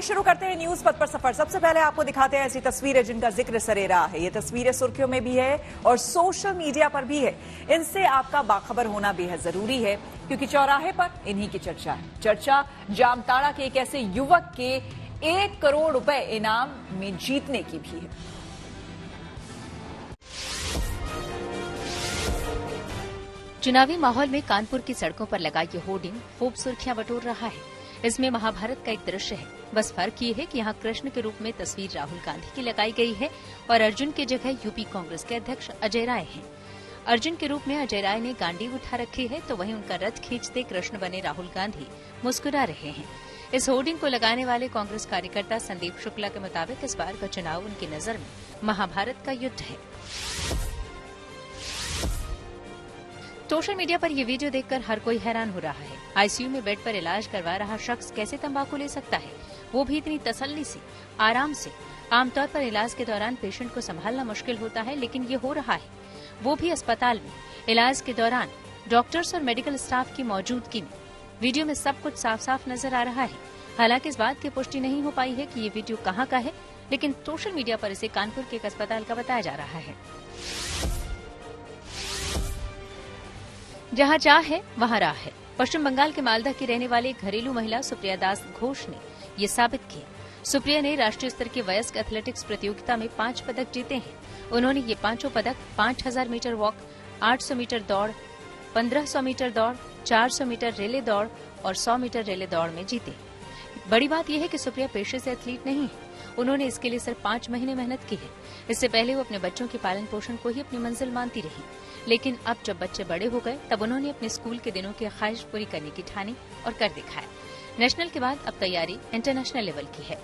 शुरू करते हैं न्यूज पथ पर सफर। सबसे पहले आपको दिखाते हैं ऐसी तस्वीरें जिनका जिक्र सरे रहा है। ये तस्वीरें सुर्खियों में भी है और सोशल मीडिया पर भी है। इनसे आपका बाखबर होना बेहद जरूरी है क्योंकि चौराहे पर इन्हीं की चर्चा है। चर्चा जामताड़ा के एक ऐसे युवक के 1 करोड़ रुपए इनाम में जीतने की भी है। चुनावी माहौल में कानपुर की सड़कों पर लगा ये होर्डिंग खूब सुर्खियां बटोर रहा है। इसमें महाभारत का एक दृश्य है, बस फर्क ये है कि यहाँ कृष्ण के रूप में तस्वीर राहुल गांधी की लगाई गई है और अर्जुन की जगह यूपी कांग्रेस के अध्यक्ष अजय राय हैं। अर्जुन के रूप में अजय राय ने गांडीव उठा रखी है तो वहीं उनका रथ खींचते कृष्ण बने राहुल गांधी मुस्कुरा रहे हैं। इस होर्डिंग को लगाने वाले कांग्रेस कार्यकर्ता संदीप शुक्ला के मुताबिक इस बार का चुनाव उनकी नजर में महाभारत का युद्ध है। सोशल मीडिया पर यह वीडियो देखकर हर कोई हैरान हो रहा है। आईसीयू में बेड पर इलाज करवा रहा शख्स कैसे तंबाकू ले सकता है, वो भी इतनी तसल्ली से, आराम से। आमतौर पर इलाज के दौरान पेशेंट को संभालना मुश्किल होता है, लेकिन ये हो रहा है, वो भी अस्पताल में। इलाज के दौरान डॉक्टर्स और मेडिकल स्टाफ की मौजूदगी में। वीडियो में सब कुछ साफ साफ नजर आ रहा है। हालांकि इस बात की पुष्टि नहीं हो पाई है कि ये वीडियो कहाँ का है, लेकिन सोशल मीडिया पर इसे कानपुर के एक अस्पताल का बताया जा रहा है। जहाँ चाह है वहाँ राह है। पश्चिम बंगाल के मालदा की रहने वाली घरेलू महिला सुप्रिया दास घोष ने ये साबित किया। सुप्रिया ने राष्ट्रीय स्तर की वयस्क एथलेटिक्स प्रतियोगिता में 5 पदक जीते हैं। उन्होंने ये 5 पदक 5000 मीटर वॉक, 800 मीटर दौड़, 1500 मीटर दौड़, 400 मीटर रिले दौड़ और 100 मीटर रिले दौड़ में जीते। बड़ी बात यह है कि सुप्रिया पेशे से एथलीट नहीं है। उन्होंने इसके लिए सिर्फ 5 महीने मेहनत की है। इससे पहले वो अपने बच्चों के पालन पोषण को ही अपनी मंजिल मानती रही, लेकिन अब जब बच्चे बड़े हो गए तब उन्होंने अपने स्कूल के दिनों की ख्वाहिश पूरी करने की ठानी और कर दिखाया। नेशनल के बाद अब तैयारी इंटरनेशनल लेवल की है।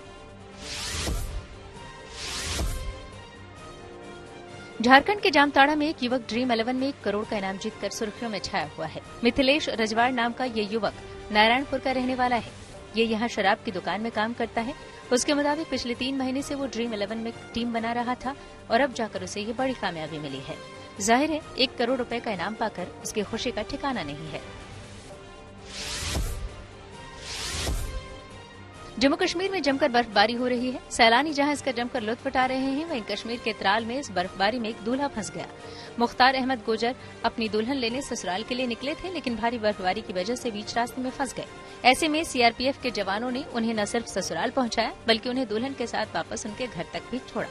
झारखंड के जामताड़ा में एक युवक ड्रीम 11 में 1 करोड़ का इनाम जीतकर सुर्खियों में छाया हुआ है। मिथिलेश रजवाड़ नाम का ये युवक नारायणपुर का रहने वाला है। ये यहाँ शराब की दुकान में काम करता है। उसके मुताबिक पिछले 3 महीने से वो ड्रीम 11 में टीम बना रहा था और अब जाकर उसे ये बड़ी कामयाबी मिली है। जाहिर है 1 करोड़ रुपए का इनाम पाकर उसकी खुशी का ठिकाना नहीं है। जम्मू कश्मीर में जमकर बर्फबारी हो रही है। सैलानी जहां इसका जमकर लुत्फ उठा रहे हैं, वहीं कश्मीर के त्राल में इस बर्फबारी में एक दूल्हा फंस गया। मुख्तार अहमद गुजर अपनी दुल्हन लेने ससुराल के लिए निकले थे, लेकिन भारी बर्फबारी की वजह से बीच रास्ते में फंस गए। ऐसे में सीआरपीएफ के जवानों ने उन्हें न सिर्फ ससुराल पहुंचाया, बल्कि उन्हें दुल्हन के साथ वापस उनके घर तक भी छोड़ा।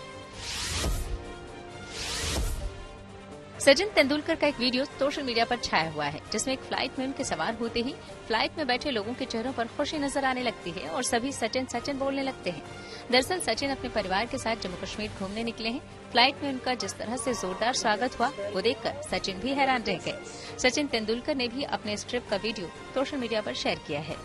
सचिन तेंदुलकर का एक वीडियो सोशल मीडिया पर छाया हुआ है, जिसमें एक फ्लाइट में उनके सवार होते ही फ्लाइट में बैठे लोगों के चेहरों पर खुशी नजर आने लगती है और सभी सचिन सचिन बोलने लगते हैं। दरअसल सचिन अपने परिवार के साथ जम्मू कश्मीर घूमने निकले हैं। फ्लाइट में उनका जिस तरह से जोरदार स्वागत हुआ, वो देखकर सचिन भी हैरान रह गए। सचिन तेंदुलकर ने भी अपने इस ट्रिप का वीडियो सोशल मीडिया पर शेयर किया है।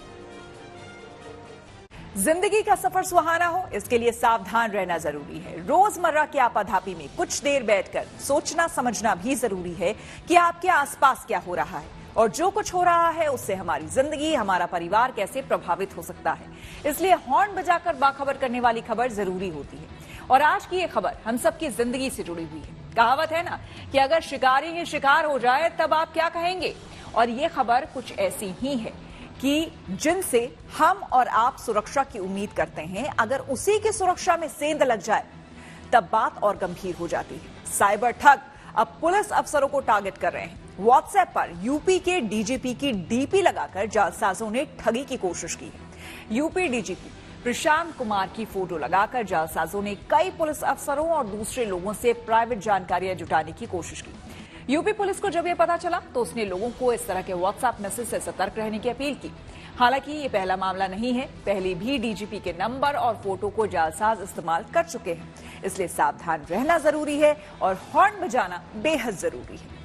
जिंदगी का सफर सुहाना हो, इसके लिए सावधान रहना जरूरी है। रोजमर्रा की आपाधापी में कुछ देर बैठकर सोचना समझना भी जरूरी है कि आपके आसपास क्या हो रहा है और जो कुछ हो रहा है उससे हमारी जिंदगी, हमारा परिवार कैसे प्रभावित हो सकता है। इसलिए हॉर्न बजाकर बाखबर करने वाली खबर जरूरी होती है। और आज की ये खबर हम सबकी जिंदगी से जुड़ी हुई है। कहावत है ना कि अगर शिकारी ही शिकार हो जाए तब आप क्या कहेंगे, और ये खबर कुछ ऐसी ही है कि जिनसे हम और आप सुरक्षा की उम्मीद करते हैं, अगर उसी की सुरक्षा में सेंध लग जाए तब बात और गंभीर हो जाती है। साइबर ठग अब पुलिस अफसरों को टारगेट कर रहे हैं। व्हाट्सएप पर यूपी के डीजीपी की डीपी लगाकर जालसाजों ने ठगी की कोशिश की है। यूपी डीजीपी प्रशांत कुमार की फोटो लगाकर जालसाजों ने कई पुलिस अफसरों और दूसरे लोगों से प्राइवेट जानकारियां जुटाने की कोशिश की। यूपी पुलिस को जब यह पता चला तो उसने लोगों को इस तरह के व्हाट्सएप मैसेज से सतर्क रहने की अपील की। हालांकि ये पहला मामला नहीं है, पहले भी डीजीपी के नंबर और फोटो को जालसाज इस्तेमाल कर चुके हैं। इसलिए सावधान रहना जरूरी है और हॉर्न बजाना बेहद जरूरी है।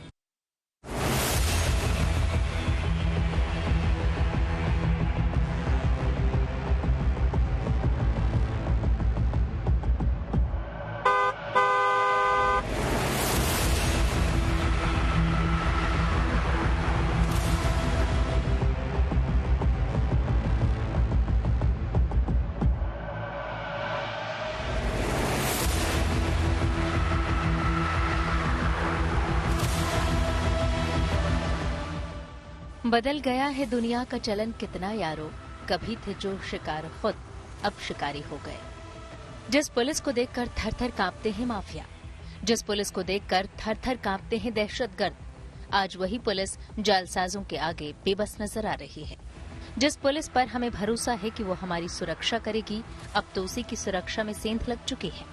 बदल गया है दुनिया का चलन कितना यारो, कभी थे जो शिकार खुद। अब शिकारी हो गए। जिस पुलिस को देखकर थर-थर कांपते हैं माफिया, जिस पुलिस को देखकर थर-थर कांपते हैं दहशतगर्द, आज वही पुलिस जालसाजों के आगे बेबस नजर आ रही है। जिस पुलिस पर हमें भरोसा है कि वो हमारी सुरक्षा करेगी, अब तो उसी की सुरक्षा में सेंध लग चुकी है।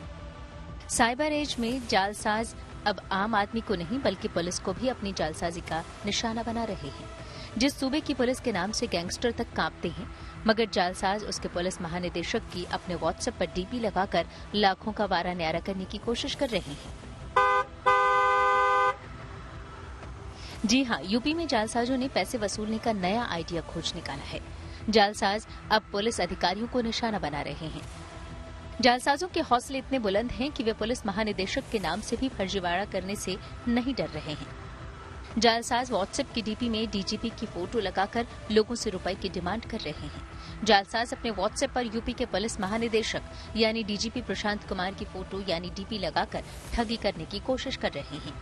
साइबर एज में जालसाज अब आम आदमी को नहीं बल्कि पुलिस को भी अपनी जालसाजी का निशाना बना रहे हैं। जिस सूबे की पुलिस के नाम से गैंगस्टर तक कांपते हैं, मगर जालसाज उसके पुलिस महानिदेशक की अपने व्हाट्सएप पर डीपी लगाकर लाखों का वारा न्यारा करने की कोशिश कर रहे हैं। जी हां, यूपी में जालसाजों ने पैसे वसूलने का नया आइडिया खोज निकाला है। जालसाज अब पुलिस अधिकारियों को निशाना बना रहे हैं। जालसाजों के हौसले इतने बुलंद हैं कि वे पुलिस महानिदेशक के नाम से भी फर्जीवाड़ा करने से नहीं डर रहे हैं। जालसाज व्हाट्सएप की डीपी में डीजीपी की फोटो लगाकर लोगों से रुपए की डिमांड कर रहे हैं। जालसाज अपने व्हाट्सएप पर यूपी के पुलिस महानिदेशक यानी डीजीपी प्रशांत कुमार की फोटो यानी डीपी लगाकर ठगी करने की कोशिश कर रहे हैं।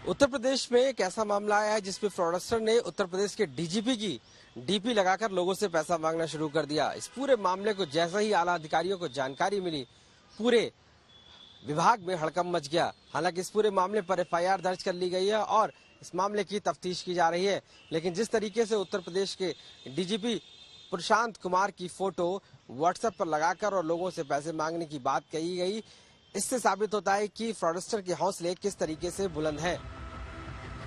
उत्तर प्रदेश में एक ऐसा मामला आया है जिसमें फ्रॉडस्टर ने उत्तर प्रदेश के डीजीपी की डीपी लगाकर लोगों से पैसा मांगना शुरू कर दिया। इस पूरे मामले को जैसे ही आला अधिकारियों को जानकारी मिली, पूरे विभाग में हड़कंप मच गया। हालांकि इस पूरे मामले पर एफआईआर दर्ज कर ली गई है और इस मामले की तफ्तीश की जा रही है। लेकिन जिस तरीके से उत्तर प्रदेश के डीजीपी प्रशांत कुमार की फोटो व्हाट्सएप पर लगाकर और लोगों से पैसे मांगने की बात कही गई, इससे साबित होता है कि फ्रॉडस्टर के हौसले किस तरीके से बुलंद हैं।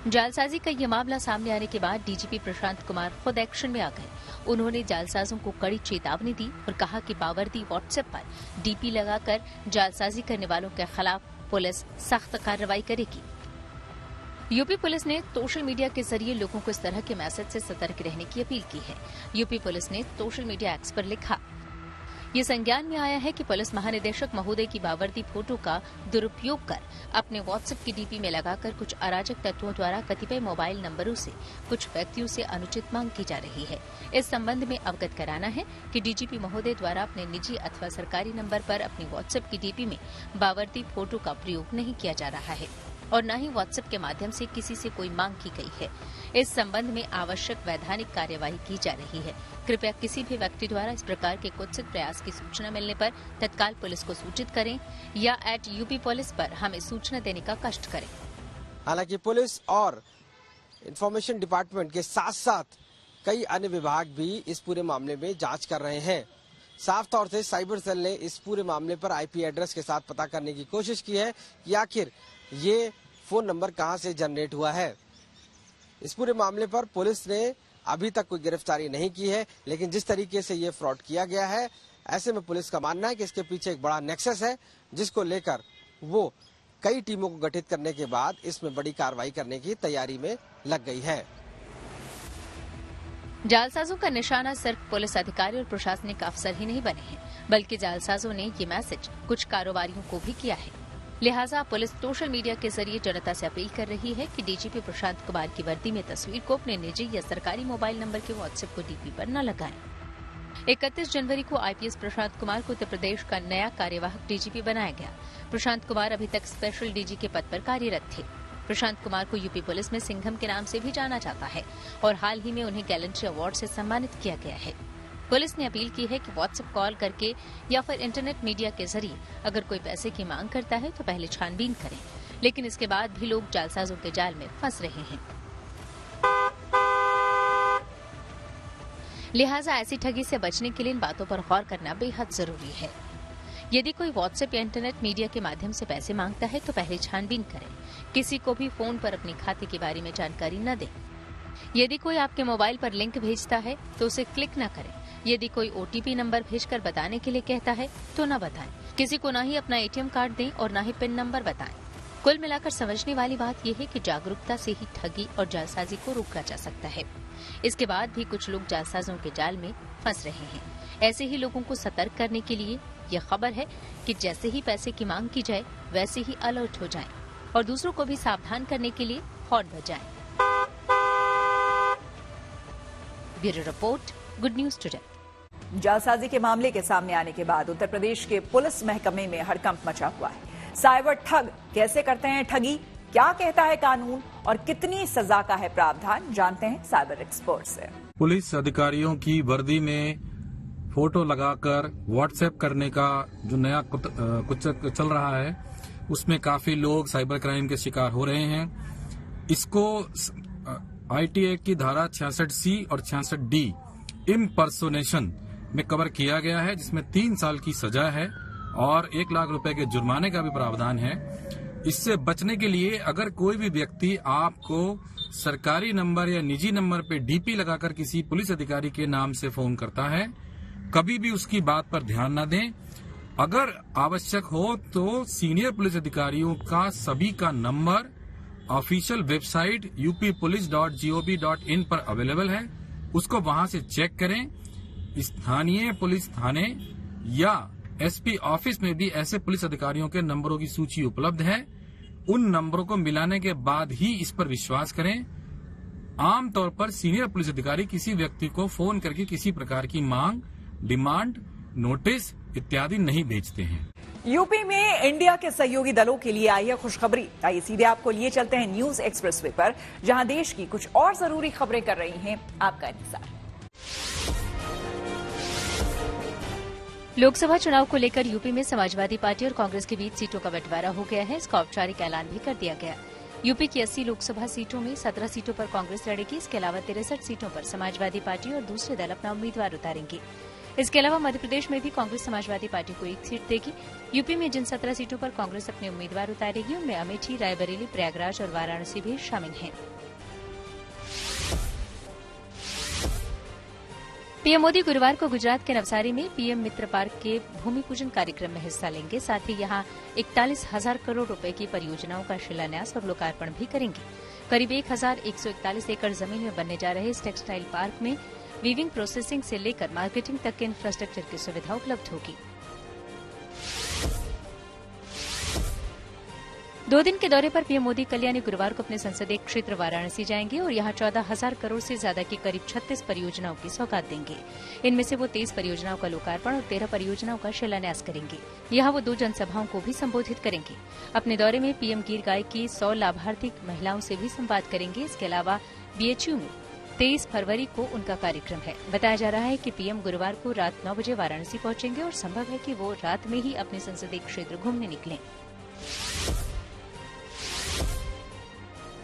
जालसाजी का ये मामला सामने आने के बाद डीजीपी प्रशांत कुमार खुद एक्शन में आ गए। उन्होंने जालसाजों को कड़ी चेतावनी दी और कहा कि बावर्दी व्हाट्सएप पर डीपी लगाकर जालसाजी करने वालों के खिलाफ पुलिस सख्त कार्रवाई करेगी। यूपी पुलिस ने सोशल मीडिया के जरिए लोगों को इस तरह के मैसेज से सतर्क रहने की अपील की है। यूपी पुलिस ने सोशल मीडिया एक्स पर लिखा, ये संज्ञान में आया है कि पुलिस महानिदेशक महोदय की बावर्दी फोटो का दुरुपयोग कर अपने व्हाट्सएप की डीपी में लगाकर कुछ अराजक तत्वों द्वारा कतिपय मोबाइल नंबरों से कुछ व्यक्तियों से अनुचित मांग की जा रही है। इस संबंध में अवगत कराना है कि डीजीपी महोदय द्वारा अपने निजी अथवा सरकारी नंबर पर अपनी व्हाट्सएप की डीपी में बावर्दी फोटो का प्रयोग नहीं किया जा रहा है और न ही व्हाट्सएप के माध्यम से किसी से कोई मांग की गई है। इस संबंध में आवश्यक वैधानिक कार्यवाही की जा रही है। कृपया किसी भी व्यक्ति द्वारा इस प्रकार के कुत्सित प्रयास की सूचना मिलने पर तत्काल पुलिस को सूचित करें या @UP पुलिस पर हमें सूचना देने का कष्ट करें। हालांकि पुलिस और इंफॉर्मेशन डिपार्टमेंट के साथ साथ कई अन्य विभाग भी इस पूरे मामले में जांच कर रहे हैं। साफ तौर से साइबर सेल ने इस पूरे मामले पर आईपी एड्रेस के साथ पता करने की कोशिश की है कि आखिर ये फोन नंबर कहां से जनरेट हुआ है। इस पूरे मामले पर पुलिस ने अभी तक कोई गिरफ्तारी नहीं की है, लेकिन जिस तरीके से ये फ्रॉड किया गया है, ऐसे में पुलिस का मानना है कि इसके पीछे एक बड़ा नेक्सस है, जिसको लेकर वो कई टीमों को गठित करने के बाद इसमें बड़ी कार्रवाई करने की तैयारी में लग गई है। जालसाजों का निशाना सिर्फ पुलिस अधिकारी और प्रशासनिक अफसर ही नहीं बने हैं, बल्कि जालसाजों ने ये मैसेज कुछ कारोबारियों को भी किया है। लिहाजा पुलिस सोशल मीडिया के जरिए जनता से अपील कर रही है कि डीजीपी प्रशांत कुमार की वर्दी में तस्वीर को अपने निजी या सरकारी मोबाइल नंबर के व्हाट्सएप को डीपी पर न लगाएं। 31 जनवरी को आईपीएस प्रशांत कुमार को उत्तर प्रदेश का नया कार्यवाहक डीजीपी बनाया गया। प्रशांत कुमार अभी तक स्पेशल डीजी के पद पर कार्यरत थे। प्रशांत कुमार को यूपी पुलिस में सिंघम के नाम से भी जाना जाता है और हाल ही में उन्हें गैलेंट्री अवार्ड से सम्मानित किया गया है। पुलिस ने अपील की है कि व्हाट्सएप कॉल करके या फिर इंटरनेट मीडिया के जरिए अगर कोई पैसे की मांग करता है तो पहले छानबीन करें, लेकिन इसके बाद भी लोग जालसाजों के जाल में फंस रहे हैं। लिहाजा ऐसी ठगी से बचने के लिए इन बातों पर गौर करना बेहद जरूरी है। यदि कोई व्हाट्सएप या इंटरनेट मीडिया के माध्यम से पैसे मांगता है तो पहले छानबीन करें। किसी को भी फोन पर अपने खाते के बारे में जानकारी न दें। यदि कोई आपके मोबाइल पर लिंक भेजता है तो उसे क्लिक न करें। यदि कोई ओटीपी नंबर भेजकर बताने के लिए कहता है तो न बताएं। किसी को न ही अपना एटीएम कार्ड दें और न ही पिन नंबर बताएं। कुल मिलाकर समझने वाली बात यह है कि जागरूकता से ही ठगी और जालसाजी को रोका जा सकता है। इसके बाद भी कुछ लोग जालसाजों के जाल में फंस रहे हैं। ऐसे ही लोगों को सतर्क करने के लिए यह खबर है कि जैसे ही पैसे की मांग की जाए वैसे ही अलर्ट हो जाएं और दूसरों को भी सावधान करने के लिए हॉर्न बजाएं। Bureau report, good news today. जालसाजी के मामले के सामने आने के बाद उत्तर प्रदेश के पुलिस महकमे में हड़कंप मचा हुआ है। साइबर ठग कैसे करते हैं ठगी, क्या कहता है कानून और कितनी सजा का है प्रावधान, जानते हैं साइबर एक्सपर्ट से। पुलिस अधिकारियों की वर्दी में फोटो लगाकर व्हाट्सएप करने का जो नया कुछ चल रहा है, उसमें काफी लोग साइबर क्राइम के शिकार हो रहे हैं। इसको आईटी एक्ट की धारा 66C और 66D इम्पर्सोनेशन में कवर किया गया है, जिसमें 3 साल की सजा है और 1 लाख रुपए के जुर्माने का भी प्रावधान है। इससे बचने के लिए अगर कोई भी व्यक्ति आपको सरकारी नंबर या निजी नंबर पे डीपी लगाकर किसी पुलिस अधिकारी के नाम से फोन करता है, कभी भी उसकी बात पर ध्यान न दें। अगर आवश्यक हो तो सीनियर पुलिस अधिकारियों का सभी का नंबर ऑफिशियल वेबसाइट uppolice.gov.in पर अवेलेबल है, उसको वहां से चेक करें। स्थानीय पुलिस थाने या एसपी ऑफिस में भी ऐसे पुलिस अधिकारियों के नंबरों की सूची उपलब्ध है। उन नंबरों को मिलाने के बाद ही इस पर विश्वास करें। आमतौर पर सीनियर पुलिस अधिकारी किसी व्यक्ति को फोन करके किसी प्रकार की मांग, डिमांड, नोटिस इत्यादि नहीं भेजते हैं। यूपी में इंडिया के सहयोगी दलों के लिए आई है खुशखबरी। आइए सीधे आपको लिए चलते हैं न्यूज एक्सप्रेसवे पर, जहां देश की कुछ और जरूरी खबरें कर रही हैं आपका इंतजार। लोकसभा चुनाव को लेकर यूपी में समाजवादी पार्टी और कांग्रेस के बीच सीटों का बंटवारा हो गया है। इसका औपचारिक ऐलान भी कर दिया गया। यूपी की 80 लोकसभा सीटों में 17 सीटों पर कांग्रेस लड़ेगी। इसके अलावा 63 सीटों पर समाजवादी पार्टी और दूसरे दल अपना उम्मीदवार उतारेंगे। इसके अलावा मध्य प्रदेश में भी कांग्रेस समाजवादी पार्टी को 1 सीट देगी। यूपी में जिन 17 सीटों पर कांग्रेस अपने उम्मीदवार उतारेगी, उनमें अमेठी, रायबरेली, प्रयागराज और वाराणसी भी शामिल हैं। पीएम मोदी गुरुवार को गुजरात के नवसारी में पीएम मित्र पार्क के भूमि पूजन कार्यक्रम में हिस्सा लेंगे। साथ ही यहां 41,000 करोड़ रुपए की परियोजनाओं का शिलान्यास और लोकार्पण भी करेंगे। करीब 1,141 एकड़ जमीन में बनने जा रहे इस टेक्सटाइल पार्क में वीविंग, प्रोसेसिंग से लेकर मार्केटिंग तक के इंफ्रास्ट्रक्चर की सुविधा उपलब्ध होगी। 2 दिन के दौरे पर पीएम मोदी कल यानी गुरुवार को अपने संसदीय क्षेत्र वाराणसी जाएंगे और यहां 14,000 करोड़ से ज्यादा की करीब 36 परियोजनाओं की सौगात देंगे। इनमें से वो 23 परियोजनाओं का लोकार्पण और 13 परियोजनाओं का शिलान्यास करेंगे। यहां वो 2 जनसभाओं को भी संबोधित करेंगे। अपने दौरे में पीएम गीर गाय की 100 लाभार्थी महिलाओं से भी संवाद करेंगे। इसके अलावा बीएचयू में 23 फरवरी को उनका कार्यक्रम है। बताया जा रहा है कि पीएम गुरुवार को रात 9 बजे वाराणसी पहुंचेंगे और संभव है कि वो रात में ही अपने संसदीय क्षेत्र घूमने निकलें।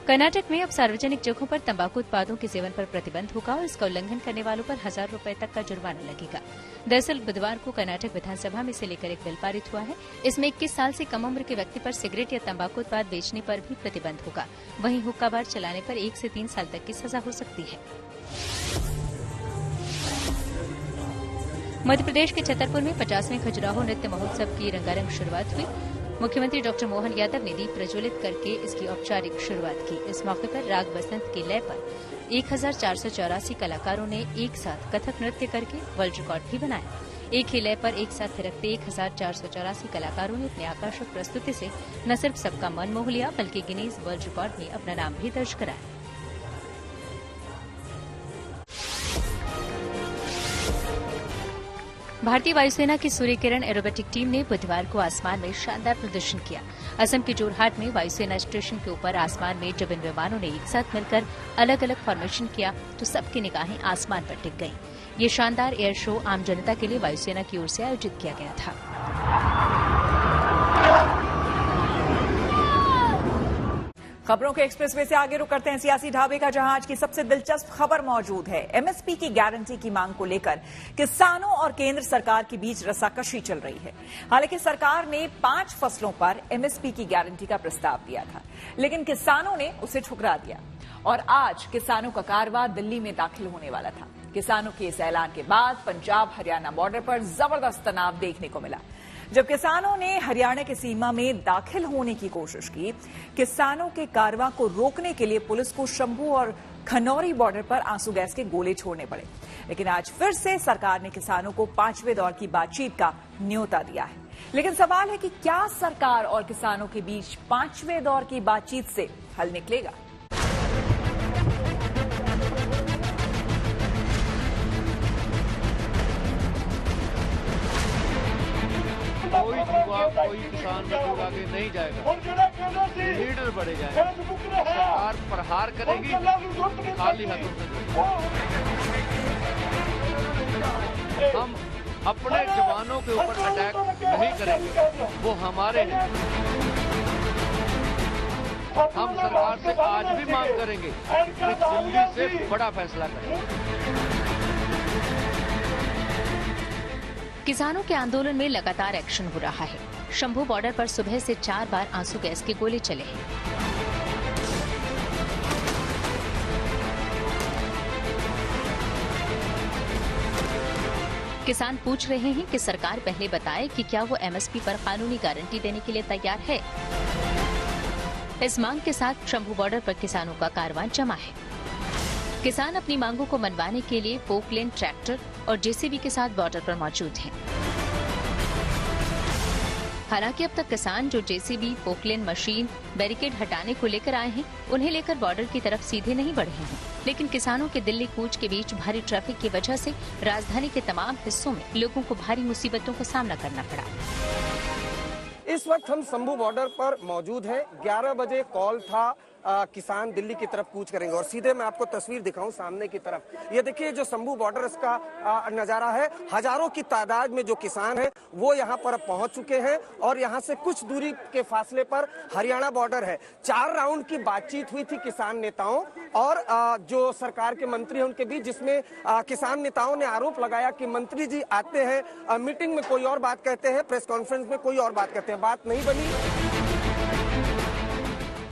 कर्नाटक में अब सार्वजनिक जगहों पर तंबाकू उत्पादों के सेवन पर प्रतिबंध होगा और इसका उल्लंघन करने वालों पर 1,000 रुपए तक का जुर्माना लगेगा। दरअसल बुधवार को कर्नाटक विधानसभा में इसे लेकर एक बिल पारित हुआ है। इसमें 21 साल से कम उम्र के व्यक्ति पर सिगरेट या तंबाकू उत्पाद बेचने पर भी प्रतिबंध होगा। वहीं हुक्का बार चलाने पर 1 से 3 साल तक की सजा हो सकती है। मध्य प्रदेश के छतरपुर में 50वें खजुराहो नृत्य महोत्सव की रंगारंग शुरुआत हुई। मुख्यमंत्री डॉक्टर मोहन यादव ने दीप प्रज्वलित करके इसकी औपचारिक शुरुआत की। इस मौके पर राग बसंत की लय पर 1,484 कलाकारों ने एक साथ कथक नृत्य करके वर्ल्ड रिकॉर्ड भी बनाया। एक ही लय पर एक साथ थिरकते 1,484 कलाकारों ने अपनी आकर्षक प्रस्तुति से न सिर्फ सबका मन मोह लिया, बल्कि गिनीज वर्ल्ड रिकॉर्ड में अपना नाम भी दर्ज कराया। भारतीय वायुसेना की सूर्य किरण एरोबेटिक टीम ने बुधवार को आसमान में शानदार प्रदर्शन किया। असम के जोरहाट में वायुसेना स्टेशन के ऊपर आसमान में जब इन विमानों ने एक साथ मिलकर अलग अलग फॉर्मेशन किया तो सबकी निगाहें आसमान पर टिक गईं। ये शानदार एयर शो आम जनता के लिए वायुसेना की ओर से आयोजित किया गया था। खबरों के एक्सप्रेसवे से आगे रुक करते हैं सियासी ढाबे का, जहां आज की सबसे दिलचस्प खबर मौजूद है। एमएसपी की गारंटी की मांग को लेकर किसानों और केंद्र सरकार के बीच रस्साकशी चल रही है। हालांकि सरकार ने 5 फसलों पर एमएसपी की गारंटी का प्रस्ताव दिया था, लेकिन किसानों ने उसे ठुकरा दिया और आज किसानों का कारवां दिल्ली में दाखिल होने वाला था। किसानों के इस ऐलान के बाद पंजाब हरियाणा बॉर्डर पर जबरदस्त तनाव देखने को मिला। जब किसानों ने हरियाणा की सीमा में दाखिल होने की कोशिश की, किसानों के कारवां को रोकने के लिए पुलिस को शंभू और खनौरी बॉर्डर पर आंसू गैस के गोले छोड़ने पड़े। लेकिन आज फिर से सरकार ने किसानों को 5वें दौर की बातचीत का न्योता दिया है। लेकिन सवाल है कि क्या सरकार और किसानों के बीच 5वें दौर की बातचीत से हल निकलेगा? कोई युवा, कोई किसान मजदूर आगे नहीं जाएगा, लीडर बढ़े जाएगा। सरकार प्रहार करेगी, खाली हाथों से हम अपने जवानों के ऊपर अटैक नहीं करेंगे, वो हमारे हैं। हम सरकार से आज भी मांग करेंगे कि दिल्ली से बड़ा फैसला करें। किसानों के आंदोलन में लगातार एक्शन हो रहा है। शंभू बॉर्डर पर सुबह से 4 बार आंसू गैस के गोले चले हैं। किसान पूछ रहे हैं कि सरकार पहले बताए कि क्या वो एमएसपी पर कानूनी गारंटी देने के लिए तैयार है। इस मांग के साथ शंभू बॉर्डर पर किसानों का कारवां जमा है। किसान अपनी मांगों को मनवाने के लिए पोकलेन ट्रैक्टर और जेसीबी के साथ बॉर्डर पर मौजूद हैं। हालांकि अब तक किसान जो जेसीबी, पोकलेन मशीन, बैरिकेड हटाने को लेकर आए हैं, उन्हें लेकर बॉर्डर की तरफ सीधे नहीं बढ़े हैं। लेकिन किसानों के दिल्ली कूच के बीच भारी ट्रैफिक की वजह से राजधानी के तमाम हिस्सों में लोगों को भारी मुसीबतों का सामना करना पड़ा। इस वक्त हम शंभू बॉर्डर पर मौजूद हैं। 11 बजे कॉल था किसान दिल्ली की तरफ कूच करेंगे और सीधे मैं आपको तस्वीर दिखाऊं सामने की तरफ। ये देखिए जो शंभू बॉर्डर इसका नजारा है। हजारों की तादाद में जो किसान हैं वो यहाँ पर पहुंच चुके हैं और यहाँ से कुछ दूरी के फासले पर हरियाणा बॉर्डर है। 4 राउंड की बातचीत हुई थी किसान नेताओं और जो सरकार के मंत्री हैं उनके बीच, जिसमें किसान नेताओं ने आरोप लगाया कि मंत्री जी आते हैं मीटिंग में कोई और बात कहते हैं, प्रेस कॉन्फ्रेंस में कोई और बात कहते हैं। बात नहीं बनी।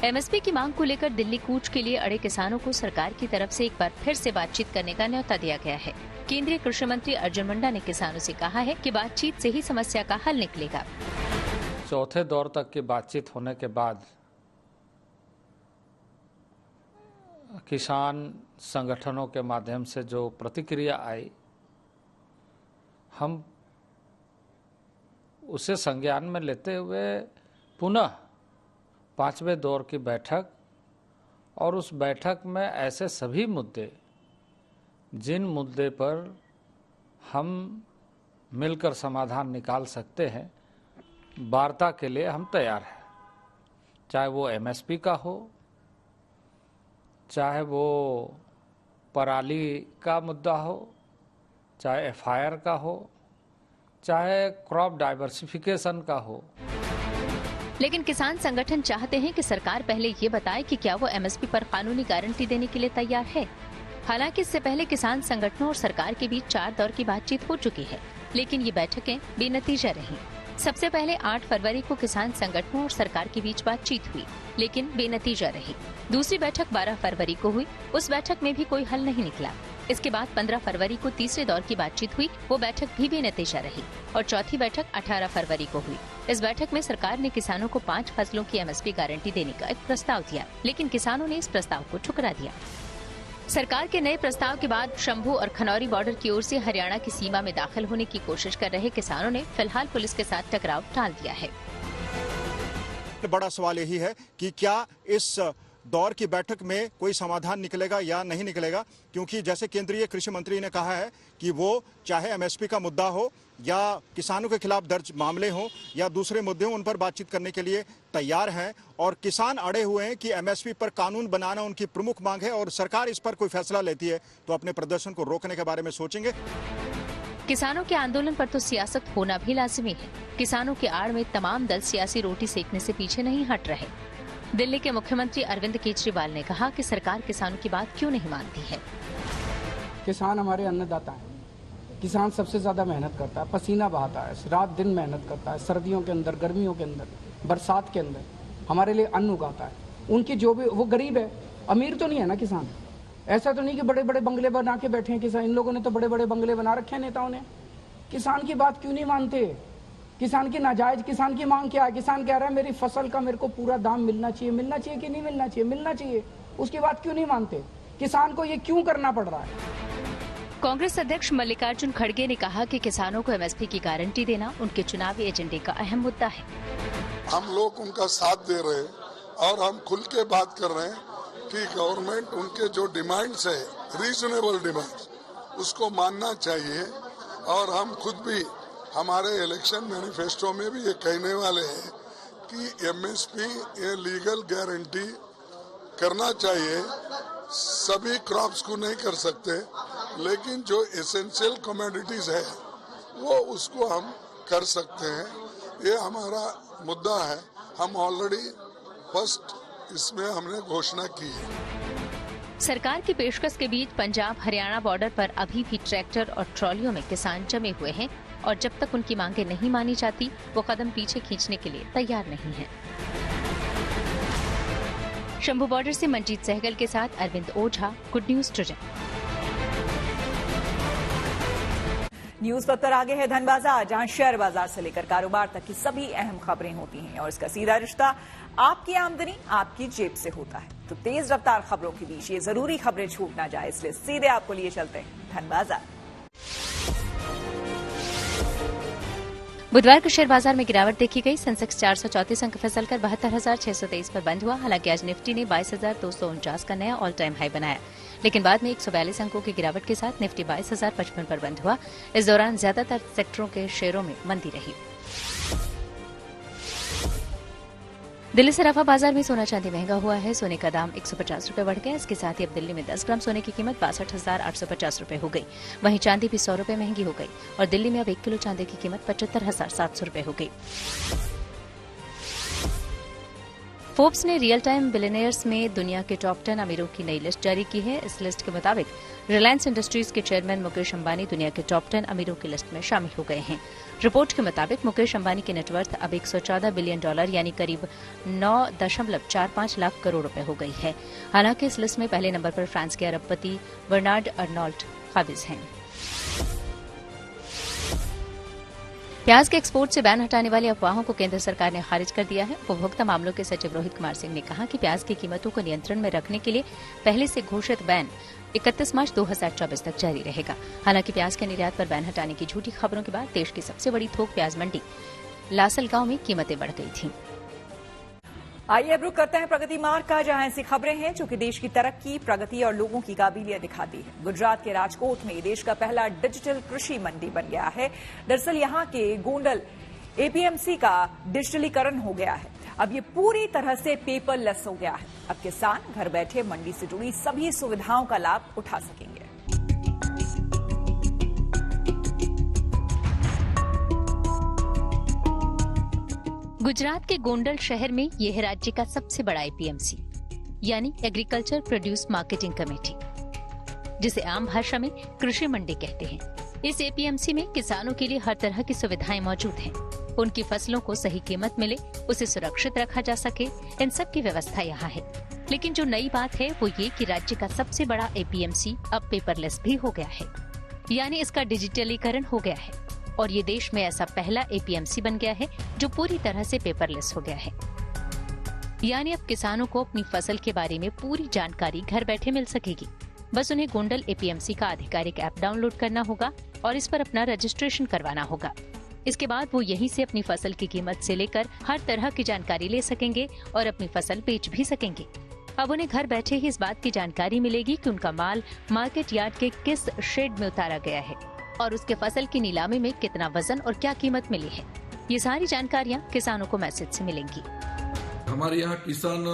एमएसपी की मांग को लेकर दिल्ली कूच के लिए अड़े किसानों को सरकार की तरफ से एक बार फिर से बातचीत करने का न्योता दिया गया है। केंद्रीय कृषि मंत्री अर्जुन मुंडा ने किसानों से कहा है कि बातचीत से ही समस्या का हल निकलेगा। चौथे दौर तक की बातचीत होने के बाद किसान संगठनों के माध्यम से जो प्रतिक्रिया आई, हम उसे संज्ञान में लेते हुए पुनः 5वें दौर की बैठक और उस बैठक में ऐसे सभी मुद्दे जिन मुद्दे पर हम मिलकर समाधान निकाल सकते हैं, वार्ता के लिए हम तैयार हैं। चाहे वो एमएसपी का हो, चाहे वो पराली का मुद्दा हो, चाहे एफआईआर का हो, चाहे क्रॉप डाइवर्सिफिकेशन का हो। लेकिन किसान संगठन चाहते हैं कि सरकार पहले ये बताए कि क्या वो एमएसपी पर कानूनी गारंटी देने के लिए तैयार है। हालांकि इससे पहले किसान संगठनों और सरकार के बीच 4 दौर की बातचीत हो चुकी है, लेकिन ये बैठकें बेनतीजा रहीं। सबसे पहले 8 फरवरी को किसान संगठनों और सरकार के बीच बातचीत हुई, लेकिन बेनतीजा रही। दूसरी बैठक 12 फरवरी को हुई, उस बैठक में भी कोई हल नहीं निकला। इसके बाद 15 फरवरी को तीसरे दौर की बातचीत हुई, वो बैठक भी बेनतीजा रही और चौथी बैठक 18 फरवरी को हुई। इस बैठक में सरकार ने किसानों को 5 फसलों की एमएसपी गारंटी देने का एक प्रस्ताव दिया, लेकिन किसानों ने इस प्रस्ताव को ठुकरा दिया। सरकार के नए प्रस्ताव के बाद शंभू और खनौरी बॉर्डर की ओर से हरियाणा की सीमा में दाखिल होने की कोशिश कर रहे किसानों ने फिलहाल पुलिस के साथ टकराव टाल दिया है। बड़ा सवाल यही है कि क्या इस दौर की बैठक में कोई समाधान निकलेगा या नहीं निकलेगा, क्योंकि जैसे केंद्रीय कृषि मंत्री ने कहा है कि वो चाहे एमएसपी का मुद्दा हो या किसानों के खिलाफ दर्ज मामले हों या दूसरे मुद्दे हों, उन पर बातचीत करने के लिए तैयार हैं। और किसान अड़े हुए हैं कि एमएसपी पर कानून बनाना उनकी प्रमुख मांग है और सरकार इस पर कोई फैसला लेती है तो अपने प्रदर्शन को रोकने के बारे में सोचेंगे। किसानों के आंदोलन पर तो सियासत होना भी लाजिमी है। किसानों के आड़ में तमाम दल सियासी रोटी सेकने से पीछे नहीं हट रहे। दिल्ली के मुख्यमंत्री अरविंद केजरीवाल ने कहा कि सरकार किसानों की बात क्यों नहीं मानती है। किसान हमारे अन्नदाता हैं। किसान सबसे ज्यादा मेहनत करता है, पसीना बहाता है, रात दिन मेहनत करता है, सर्दियों के अंदर, गर्मियों के अंदर, बरसात के अंदर हमारे लिए अन्न उगाता है। उनकी जो भी, वो गरीब है, अमीर तो नहीं है ना किसान। ऐसा तो नहीं कि बड़े बड़े बंगले बना के बैठे हैं किसान। इन लोगों ने तो बड़े बड़े बंगले बना रखे हैं नेताओं ने। किसान की बात क्यों नहीं मानते? किसान की नाजायज, किसान की मांग क्या है? किसान कह रहा है मेरी फसल का मेरे को पूरा दाम मिलना चाहिए। मिलना चाहिए कि नहीं मिलना चाहिए? मिलना चाहिए। उसकी बात क्यों नहीं मानते? किसान को ये क्यों करना पड़ रहा है? कांग्रेस अध्यक्ष मल्लिकार्जुन खड़गे ने कहा कि किसानों को एमएसपी की गारंटी देना उनके चुनावी एजेंडे का अहम मुद्दा है। हम लोग उनका साथ दे रहे हैं और हम खुल के बात कर रहे हैं कि गवर्नमेंट उनके जो डिमांड्स है, रीजनेबल डिमांड्स, उसको मानना चाहिए। और हम खुद भी हमारे इलेक्शन मैनिफेस्टो में भी ये कहने वाले हैं कि एमएसपी ये लीगल गारंटी करना चाहिए। सभी क्रॉप्स को नहीं कर सकते, लेकिन जो एसेंशियल कमोडिटीज है वो उसको हम कर सकते हैं। ये हमारा मुद्दा है। हम ऑलरेडी फर्स्ट इसमें हमने घोषणा की है। सरकार की पेशकश के बीच पंजाब हरियाणा बॉर्डर पर अभी भी ट्रैक्टर और ट्रॉलियों में किसान जमे हुए हैं और जब तक उनकी मांगे नहीं मानी जाती वो कदम पीछे खींचने के लिए तैयार नहीं है। शंभू बॉर्डर से मंजीत सहगल के साथ अरविंद ओझा, गुड न्यूज टुडे। न्यूज पर आगे है धन बाजार, जहां शेयर बाजार से लेकर कारोबार तक की सभी अहम खबरें होती हैं और इसका सीधा रिश्ता आपकी आमदनी आपकी जेब से होता है। तो तेज रफ्तार खबरों के बीच ये जरूरी खबरें छूट ना जाए, इसलिए सीधे आपको लिए चलते हैं धन बाजार। बुधवार को शेयर बाजार में गिरावट देखी गई। सेंसेक्स 434 अंक फिसलकर 72,623 पर बंद हुआ। हालांकि आज निफ्टी ने 22,249 का नया ऑल टाइम हाई बनाया, लेकिन बाद में 142 अंकों की गिरावट के साथ निफ्टी 22,055 पर बंद हुआ। इस दौरान ज्यादातर सेक्टरों के शेयरों में मंदी रही। दिल्ली सराफा बाजार में सोना चांदी महंगा हुआ है। सोने का दाम 150 रुपए बढ़ गया। इसके साथ ही अब दिल्ली में 10 ग्राम सोने की कीमत 62,850 रुपए हो गई। वहीं चांदी भी 100 रुपए महंगी हो गई और दिल्ली में अब 1 किलो चांदी की कीमत 75,700 रुपए हो गई। फोर्ब्स ने रियल टाइम बिलियनियर्स में दुनिया के टॉप 10 अमीरों की नई लिस्ट जारी की है। इस लिस्ट के मुताबिक रिलायंस इंडस्ट्रीज के चेयरमैन मुकेश अंबानी दुनिया के टॉप 10 अमीरों की लिस्ट में शामिल हो गए हैं। रिपोर्ट के मुताबिक मुकेश अंबानी की नेटवर्थ अब $114 बिलियन यानी करीब 9.45 लाख करोड़ रुपए हो गई है। हालांकि इस लिस्ट में पहले नंबर पर फ्रांस के अरबपति बर्नार्ड अर्नोल्ट काबिज हैं। प्याज के एक्सपोर्ट से बैन हटाने वाली अफवाहों को केंद्र सरकार ने खारिज कर दिया है। उपभोक्ता मामलों के सचिव रोहित कुमार सिंह ने कहा कि प्याज की कीमतों को नियंत्रण में रखने के लिए पहले से घोषित बैन 31 मार्च 2024 तक जारी रहेगा। हालांकि प्याज के निर्यात पर बैन हटाने की झूठी खबरों के बाद देश की सबसे बड़ी थोक प्याज मंडी लासलगांव में कीमतें बढ़ गई थीं। आइए अब रुक करते हैं प्रगति मार्ग का, जहां ऐसी खबरें हैं जो कि देश की तरक्की, प्रगति और लोगों की काबिलियत दिखाती है। गुजरात के राजकोट में देश का पहला डिजिटल कृषि मंडी बन गया है। दरअसल यहां के गोंडल एपीएमसी का डिजिटलीकरण हो गया है। अब ये पूरी तरह से पेपरलेस हो गया है। अब किसान घर बैठे मंडी से जुड़ी सभी सुविधाओं का लाभ उठा सकेंगे। गुजरात के गोंडल शहर में यह है राज्य का सबसे बड़ा एपीएमसी यानी एग्रीकल्चर प्रोड्यूस मार्केटिंग कमेटी, जिसे आम भाषा में कृषि मंडी कहते हैं। इस एपीएमसी में किसानों के लिए हर तरह की सुविधाएं मौजूद हैं। उनकी फसलों को सही कीमत मिले, उसे सुरक्षित रखा जा सके, इन सब की व्यवस्था यहाँ है। लेकिन जो नई बात है वो ये कि राज्य का सबसे बड़ा एपीएमसी अब पेपरलेस भी हो गया है, यानी इसका डिजिटलीकरण हो गया है और ये देश में ऐसा पहला एपीएमसी बन गया है जो पूरी तरह से पेपरलेस हो गया है। यानी अब किसानों को अपनी फसल के बारे में पूरी जानकारी घर बैठे मिल सकेगी। बस उन्हें गोंडल एपीएमसी का आधिकारिक ऐप डाउनलोड करना होगा और इस पर अपना रजिस्ट्रेशन करवाना होगा। इसके बाद वो यहीं से अपनी फसल की कीमत से लेकर हर तरह की जानकारी ले सकेंगे और अपनी फसल बेच भी सकेंगे। अब उन्हें घर बैठे ही इस बात की जानकारी मिलेगी कि उनका माल मार्केट यार्ड के किस शेड में उतारा गया है और उसके फसल की नीलामी में कितना वजन और क्या कीमत मिली है। ये सारी जानकारियाँ किसानों को मैसेज से मिलेंगी। हमारे यहाँ किसान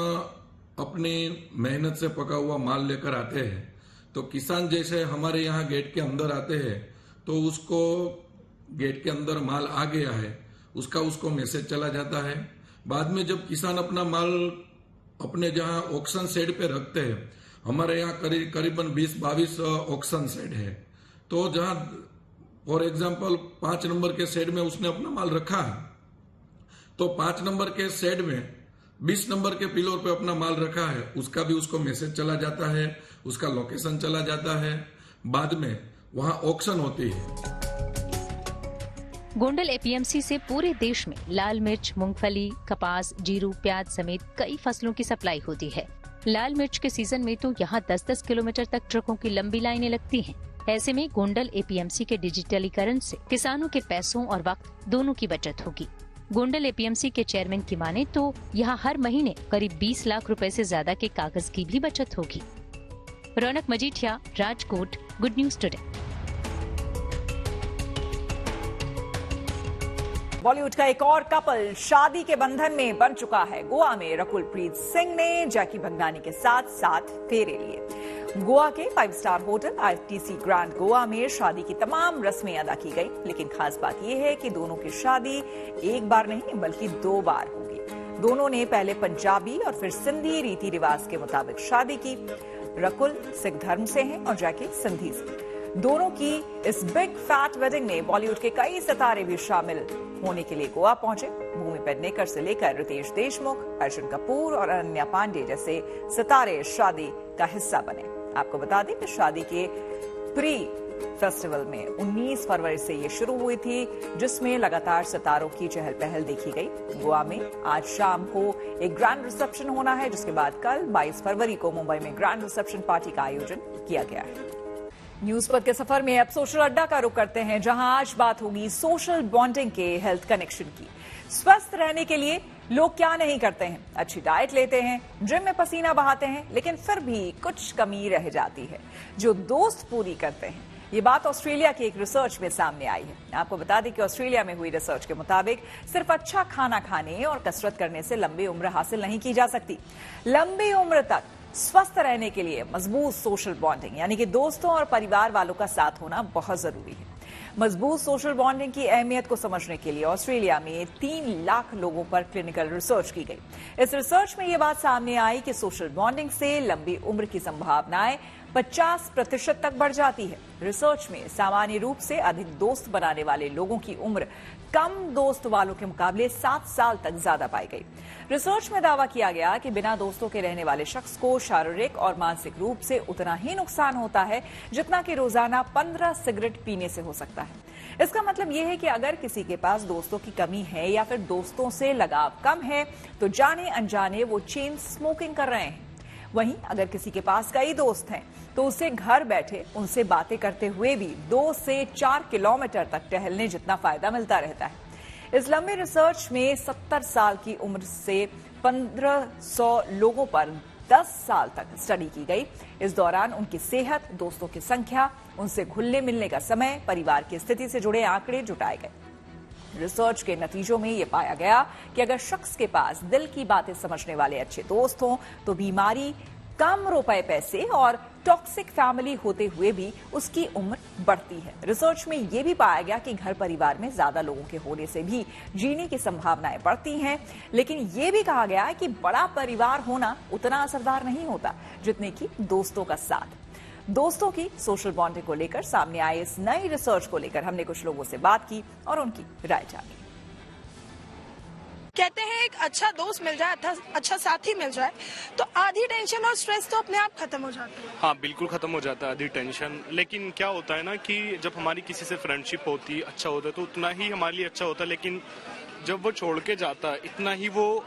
अपनी मेहनत से पका हुआ माल लेकर आते हैं, तो किसान जैसे हमारे यहाँ गेट के अंदर आते हैं तो उसको गेट के अंदर माल आ गया है उसको मैसेज चला जाता है। बाद में जब किसान अपना माल अपने जहाँ ऑक्शन सेड पे रखते हैं, हमारे यहाँ करीबन 20-22 ऑक्शन सेड है, तो जहाँ फॉर एग्जाम्पल 5 नंबर के सेड में उसने अपना माल रखा है, तो 5 नंबर के सेड में 20 नंबर के पिलर पे अपना माल रखा है, उसका भी उसको मैसेज चला जाता है, उसका लोकेशन चला जाता है। बाद में वहां ऑक्शन होती है। गोंडल एपीएमसी से पूरे देश में लाल मिर्च, मूंगफली, कपास, जीरू, प्याज समेत कई फसलों की सप्लाई होती है। लाल मिर्च के सीजन में तो यहाँ 10-10 किलोमीटर तक ट्रकों की लंबी लाइनें लगती हैं। ऐसे में गोंडल एपीएमसी के डिजिटलीकरण से किसानों के पैसों और वक्त दोनों की बचत होगी। गोंडल एपीएमसी के चेयरमैन की माने तो यहाँ हर महीने करीब 20 लाख रुपए से ज्यादा के कागज की भी बचत होगी। Raunak Majithia, Rajkot, good news today. Bollywood का एक और कपल शादी के बंधन में बन चुका है। गोवा में रकुल प्रीत सिंह ने जैकी भगनानी के साथ 7 फेरे लिए। गोवा के 5 star hotel ITC grand Goa में शादी की तमाम रस्में अदा की गई, लेकिन खास बात यह है कि दोनों की शादी एक बार नहीं बल्कि 2 बार होगी। दोनों ने पहले पंजाबी और फिर सिंधी रीति रिवाज के मुताबिक शादी की। रकुल सिख धर्म से हैं और जैकी सिंधी से। दोनों की इस बिग फैट वेडिंग में बॉलीवुड के कई सितारे भी शामिल होने के लिए गोवा पहुंचे। भूमि पेडनेकर से लेकर रितेश देशमुख, अर्जुन कपूर और अनन्या पांडे जैसे सितारे शादी का हिस्सा बने। आपको बता दें कि शादी के प्री फेस्टिवल में 19 फरवरी से ये शुरू हुई थी, जिसमें लगातार सितारों की चहल पहल देखी गई। गोवा में आज शाम को एक ग्रैंड रिसेप्शन होना है, जिसके बाद कल 22 फरवरी को मुंबई में ग्रैंड रिसेप्शन पार्टी का आयोजन किया गया है। न्यूज पर के सफर में अब सोशल अड्डा का रुख करते हैं, जहां आज बात होगी सोशल बॉन्डिंग के हेल्थ कनेक्शन की। स्वस्थ रहने के लिए लोग क्या नहीं करते हैं, अच्छी डाइट लेते हैं, जिम में पसीना बहाते हैं, लेकिन फिर भी कुछ कमी रह जाती है जो दोस्त पूरी करते हैं। ये बात ऑस्ट्रेलिया की एक रिसर्च में सामने आई है। आपको बता दें कि ऑस्ट्रेलिया में हुई रिसर्च के मुताबिक सिर्फ अच्छा खाना खाने और कसरत करने से लंबी उम्र हासिल नहीं की जा सकती। लंबी उम्र तक स्वस्थ रहने के लिए मजबूत सोशल बॉन्डिंग यानी कि दोस्तों और परिवार वालों का साथ होना बहुत जरूरी है। मजबूत सोशल बॉन्डिंग की अहमियत को समझने के लिए ऑस्ट्रेलिया में 3 लाख लोगों पर क्लिनिकल रिसर्च की गई। इस रिसर्च में यह बात सामने आई कि सोशल बॉन्डिंग से लंबी उम्र की संभावनाएं 50% तक बढ़ जाती है। रिसर्च में सामान्य रूप से अधिक दोस्त बनाने वाले लोगों की उम्र कम दोस्त वालों के मुकाबले 7 साल तक ज्यादा पाई गई। रिसर्च में दावा किया गया कि बिना दोस्तों के रहने वाले शख्स को शारीरिक और मानसिक रूप से उतना ही नुकसान होता है जितना कि रोजाना 15 सिगरेट पीने से हो सकता है। इसका मतलब यह है कि अगर किसी के पास दोस्तों की कमी है या फिर दोस्तों से लगाव कम है तो जाने अनजाने वो चेन स्मोकिंग कर रहे हैं। वहीं अगर किसी के पास कई दोस्त हैं तो उसे घर बैठे उनसे बातें करते हुए भी 2 से 4 किलोमीटर तक टहलने जितना फायदा मिलता रहता है। इस लंबे रिसर्च में 70 साल की उम्र से 1500 लोगों पर 10 साल तक स्टडी की गई। इस दौरान उनकी सेहत, दोस्तों की संख्या, उनसे घुलने मिलने का समय, परिवार की स्थिति से जुड़े आंकड़े जुटाए गए। रिसर्च के नतीजों में यह पाया गया कि अगर शख्स के पास दिल की बातें समझने वाले अच्छे दोस्त हों तो बीमारी, कम रुपए पैसे और टॉक्सिक फैमिली होते हुए भी उसकी उम्र बढ़ती है। रिसर्च में यह भी पाया गया कि घर परिवार में ज्यादा लोगों के होने से भी जीने की संभावनाएं बढ़ती हैं, लेकिन यह भी कहा गया है कि बड़ा परिवार होना उतना असरदार नहीं होता जितने कि दोस्तों का साथ। दोस्तों की सोशल बॉन्डिंग को लेकर सामने आए इस नई रिसर्च को लेकर हमने कुछ लोगों से बात की और उनकी राय जानी। कहते हैं एक अच्छा दोस्त मिल जाए, अच्छा साथी मिल जाए तो आधी टेंशन और स्ट्रेस तो अपने आप खत्म हो जाता है। हाँ, बिल्कुल खत्म हो जाता है आधी टेंशन। लेकिन क्या होता है ना कि जब हमारी किसी से फ्रेंडशिप होती, अच्छा होता है तो उतना ही हमारे लिए अच्छा होता है, लेकिन जब वो छोड़ के जाता है इतना ही वो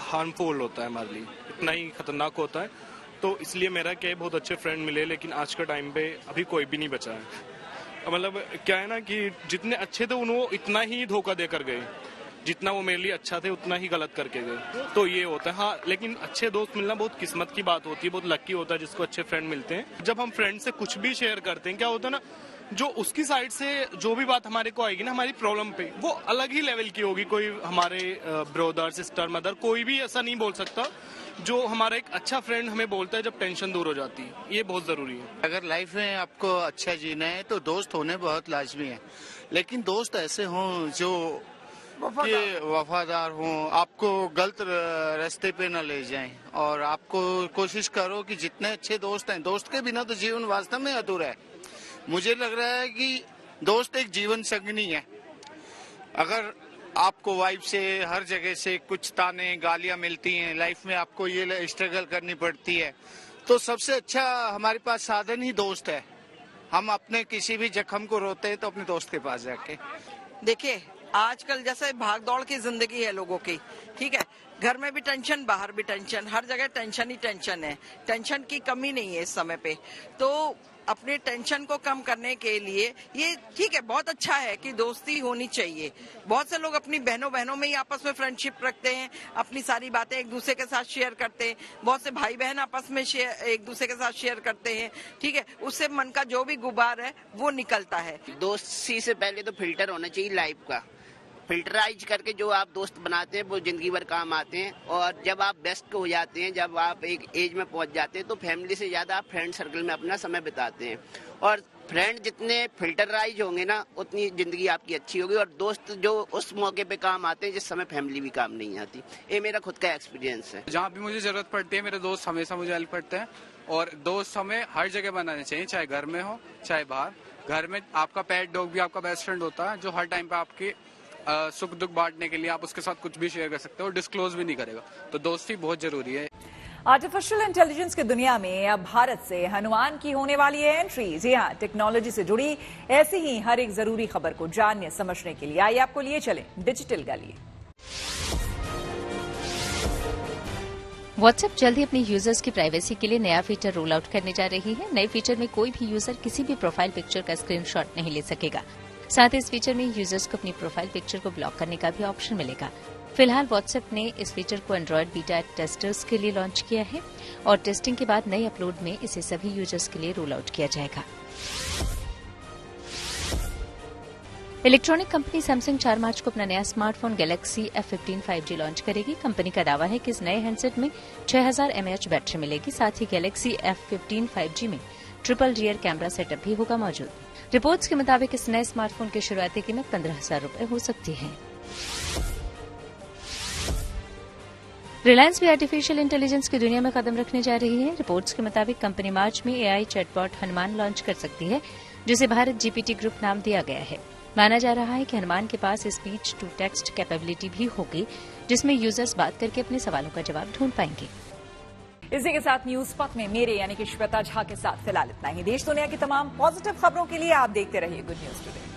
हार्मफुल होता है हमारे लिए, इतना ही खतरनाक होता है। तो इसलिए मेरा क्या है, बहुत अच्छे फ्रेंड मिले लेकिन आज के टाइम पे अभी कोई भी नहीं बचा है। मतलब क्या है ना कि जितने अच्छे थे उन्होंने इतना ही धोखा देकर गए, जितना वो मेरे लिए अच्छा थे उतना ही गलत करके गए। तो ये होता है। हाँ, लेकिन अच्छे दोस्त मिलना बहुत किस्मत की बात होती है, बहुत लकी होता है जिसको अच्छे फ्रेंड मिलते हैं। जब हम फ्रेंड से कुछ भी शेयर करते हैं, क्या होता है ना, जो उसकी साइड से जो भी बात हमारे को आएगी ना हमारी प्रॉब्लम पे, वो अलग ही लेवल की होगी। कोई हमारे ब्रदर, सिस्टर, मदर, कोई भी ऐसा नहीं बोल सकता जो हमारा एक अच्छा फ्रेंड हमें बोलता है जब टेंशन दूर हो जाती है। ये बहुत जरूरी है। अगर लाइफ में आपको अच्छा जीना है तो दोस्त होने बहुत लाजमी है, लेकिन दोस्त ऐसे हों जो वफादार हों, आपको गलत रास्ते पे न ले जाएं। और आपको कोशिश करो कि जितने अच्छे दोस्त हैं, दोस्त के बिना तो जीवन वास्तव में अधूरा है। मुझे लग रहा है कि दोस्त एक जीवन संगनी है। अगर आपको वाइफ से, हर जगह से कुछ ताने गालियां मिलती हैं, लाइफ में आपको ये स्ट्रगल करनी पड़ती है, तो सबसे अच्छा हमारे पास साधन ही दोस्त है। हम अपने किसी भी जख्म को रोते हैं तो अपने दोस्त के पास जाके। देखिए, आजकल जैसे भाग दौड़ की जिंदगी है लोगों की, ठीक है, घर में भी टेंशन, बाहर भी टेंशन, हर जगह टेंशन ही टेंशन है। टेंशन की कमी नहीं है इस समय पे। तो अपने टेंशन को कम करने के लिए ये ठीक है, बहुत अच्छा है कि दोस्ती होनी चाहिए। बहुत से लोग अपनी बहनों में ही आपस में फ्रेंडशिप रखते हैं, अपनी सारी बातें एक दूसरे के साथ शेयर करते हैं। बहुत से भाई बहन आपस में एक दूसरे के साथ शेयर करते हैं, ठीक है, उससे मन का जो भी गुबार है वो निकलता है। दोस्ती से पहले तो फिल्टर होना चाहिए लाइफ का। फिल्टराइज करके जो आप दोस्त बनाते हैं वो जिंदगी भर काम आते हैं। और जब आप बेस्ट हो जाते हैं, जब आप एक एज में पहुंच जाते हैं, तो फैमिली से ज्यादा आप फ्रेंड सर्कल में अपना समय बिताते हैं। और फ्रेंड जितने फिल्टराइज होंगे ना, उतनी जिंदगी आपकी अच्छी होगी। और दोस्त जो उस मौके पे काम आते हैं जिस समय फैमिली भी काम नहीं आती। ये मेरा खुद का एक्सपीरियंस है। जहाँ भी मुझे जरूरत पड़ती है मेरे दोस्त हमेशा मुझे हेल्प करते हैं। और दोस्त हमें हर जगह बनाने चाहिए, चाहे घर में हो चाहे बाहर। घर में आपका पेट डॉग भी आपका बेस्ट फ्रेंड होता है, जो हर टाइम पे आपके सुख दुख बांटने के लिए आप उसके साथ कुछ भी शेयर कर सकते हो और डिस्क्लोज भी नहीं करेगा। तो दोस्ती बहुत जरूरी है। आर्टिफिशियल इंटेलिजेंस की दुनिया में अब भारत से हनुमान की होने वाली है एंट्री। जी हाँ, टेक्नोलॉजी से जुड़ी ऐसी ही हर एक जरूरी खबर को जानने समझने के लिए आइए आपको लिए चलें डिजिटल गली। व्हाट्सएप जल्द ही अपने यूजर्स की प्राइवेसी के लिए नया फीचर रोल आउट करने जा रही है। नए फीचर में कोई भी यूजर किसी भी प्रोफाइल पिक्चर का स्क्रीनशॉट नहीं ले सकेगा। साथ ही इस फीचर में यूजर्स को अपनी प्रोफाइल पिक्चर को ब्लॉक करने का भी ऑप्शन मिलेगा। फिलहाल व्हाट्सएप ने इस फीचर को एंड्रॉयड बीटा टेस्टर्स के लिए लॉन्च किया है और टेस्टिंग के बाद नए अपलोड में इसे सभी यूजर्स के लिए रोल आउट किया जाएगा। इलेक्ट्रॉनिक कंपनी सैमसंग 4 मार्च को अपना नया smartphone Galaxy F15 5G launch करेगी। कंपनी का दावा है कि इस नए हैंडसेट में 6000 mAh बैटरी मिलेगी। साथ ही गैलेक्सी F15 5G में ट्रिपल रियर कैमरा सेटअप भी होगा मौजूद। रिपोर्ट्स के मुताबिक इस नए स्मार्टफोन की शुरुआती कीमत 15,000 रुपए हो सकती है। रिलायंस भी आर्टिफिशियल इंटेलिजेंस की दुनिया में कदम रखने जा रही है। रिपोर्ट्स के मुताबिक कंपनी मार्च में AI चैटबॉट हनुमान लॉन्च कर सकती है, जिसे भारत GPT ग्रुप नाम दिया गया है। माना जा रहा है कि हनुमान के पास स्पीच टू टेक्स्ट कैपेबिलिटी भी होगी, जिसमें यूजर्स बात करके अपने सवालों का जवाब ढूंढ पाएंगे। इसी के साथ न्यूज पथ में मेरे यानी कि श्वेता झा के साथ फिलहाल इतना ही। देश दुनिया की तमाम पॉजिटिव खबरों के लिए आप देखते रहिए गुड न्यूज टुडे।